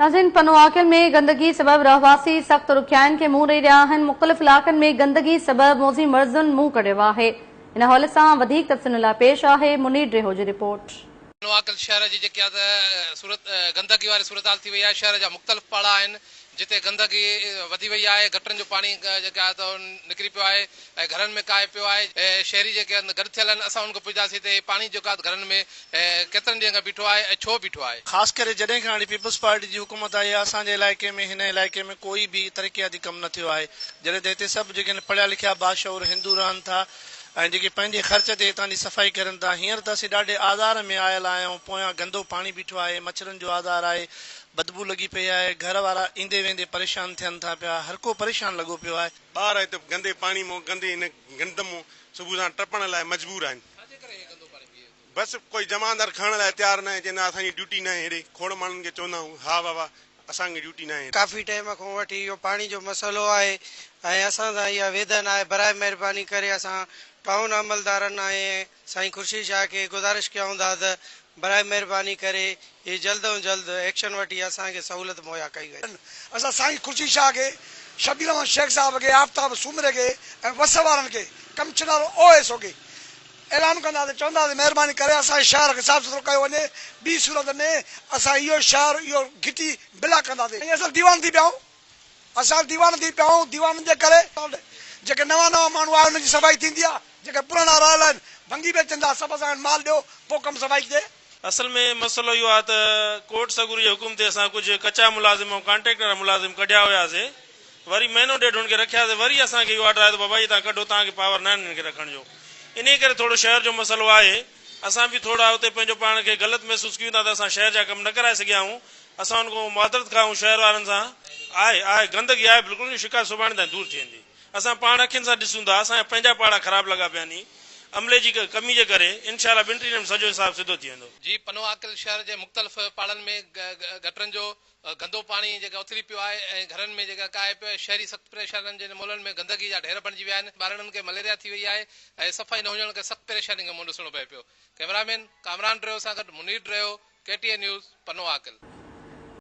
नाज़रीन, पनवाकिल में गंदगी सबब रहवासी सख्त रुखियान के मुंह ॾेई रहिया आहिनि। मुख़्तलिफ़ इलाक़नि में गंदगी सबब मौज़ी मर्ज़ुनि मुंह कढियो आहे। इन हवाले सां वधीक तफ़सील लाइ पेश आहे मुनीर रेहो जी रिपोर्ट। पनवाकिल शहर जी जेकी सूरत गंदगी वारी सूरत हाल थी वई आहे। शहर जा मुख़्तलिफ़ पाड़ा आहिनि जिते गंदगी वधी वई आहे। गटरनि जो पाणी जेका आहे निकिरी पियो आहे ऐं घरनि में काए पियो आहे। शहरी जेके गॾु थियल आहिनि, असां उनखे पुछासीं त पाणी जेका घरनि में केतिरनि ॾींहंनि खां बीठो आहे ऐं छो बीठो आहे। ख़ासि करे जॾहिं खां हाणे पीपल्स पार्टी जी हुकूमत आई आहे, असांजे इलाइक़े में हिन इलाइक़े में कोई बि तरक़ियाती कमु न थियो आहे। जॾहिं त हिते सभु जेके पढ़िया लिखिया बाशऊर हिंदू रहनि था ऐं जेके पंहिंजे ख़र्च ते हितां जी सफ़ाई करनि था। हींअर त असीं ॾाढे आज़ार में आयल आहियूं। पोयां गंदो पाणी बीठो आहे, मच्छरनि जो आज़ार आहे, बदबू लॻी पई आहे। घर वारा ईंदे वेंदे परेशान थियनि था पिया। हर को परेशान लॻो पियो आहे। ॿार हिते गंदे पाणी मां गंदे हिन गंदम सुबुह सां टपण लाइ मजबूर आहिनि। बसि कोई जमानदार खणण लाइ तयारु न आहे। चवंदा असांजी ड्यूटी न आहे। हेॾे खोड़ माण्हुनि खे चवंदा आहियूं हा बाबा असांजी ड्यूटी न आहे। काफ़ी टाइम खां वठी इहो पाणी जो मसइलो आहे ऐं असां सां इहा वेदन आहे। बराए महिरबानी करे असां टाउन अमलदारनि ऐं साईं खुर्शीद शाह खे गुज़ारिश कयूं था त बराए महिरबानी करे ये जल्द ऐं जल्द एक्शन वठी असांखे सहूलियत मुहैया कई वई। असां साईं खुर्शीद शाह खे, शबीर अहमद शेख साहब खे, आफ्ताब सूमरे खे ऐं वस वारनि खे, कमिश्नर OSO खे ऐलान कंदासीं, चवंदासीं महिरबानी करे असांजे शहर खे साफ़ सुथिरो कयो वञे। ॿी सूरत में असां इहो शहर इहो घिटी बिला कंदासीं। असां दीवान थी पियाऊं दीवाननि जे करे जेके नवां माण्हू आया उन्हनि जी सफ़ाई थींदी आहे। जेके पुराणा रहियल आहिनि भंगी बेचनि था, सभु असां माल ॾियो पोइ कमु सफ़ाई थिए। असल में मसइलो इहो आहे त कोर्ट सगुर जे हुकुम ते असां कुझु कचा मुलाज़िम ऐं कॉन्ट्रेक्टर मुलाज़िम कढिया हुयासीं। वरी महीनो ॾेढ हुनखे रखियासीं। वरी असांखे इहो ऑर्डर आहे त बाबा जी तव्हां कढो, तव्हांखे पावर न आहे हिननि खे रखण जो। इन करे थोरो शहर जो मसइलो आहे। असां बि थोरा हुते पंहिंजो पाण खे ग़लति महसूसु कयूं था त असां शहर जा कमु न कराए सघिया आहियूं। असां हुनखां मदद खाऊं शहर वारनि सां। आहे गंदगी आहे बिल्कुलु, शिकायत सुभाणे ताईं दूर थी वेंदी। असां पाण अखियुनि सां ॾिसूं था, असांजा पंहिंजा पाड़ा ख़राबु लॻा पिया आहिनि। अमले जी कमी जे करे इनशाला 2 टीं ॾींहंनि में सॼो हिसाब सिधो थी वेंदो। जी, पनवाकिल शहर जे मुख़्तलिफ़ पाड़नि में गटरनि जो गंदो पाणी जेका उथरी पियो आहे ऐं घरनि में जेका काए पियो आहे। शहरी सख़्तु परेशानियुनि जे मोलनि में गंदगी जा ढेर बणिजी विया आहिनि। ॿारनि खे मलेरिया थी वई आहे ऐं सफ़ाई न हुजण खे सख़्तु परेशानी खे मुंहुं ॾिसणो पए पियो। कैमरामैन कामरान रहियो सां गॾु मुनीर रहियो, KTN न्यूज़, पनवाकिल।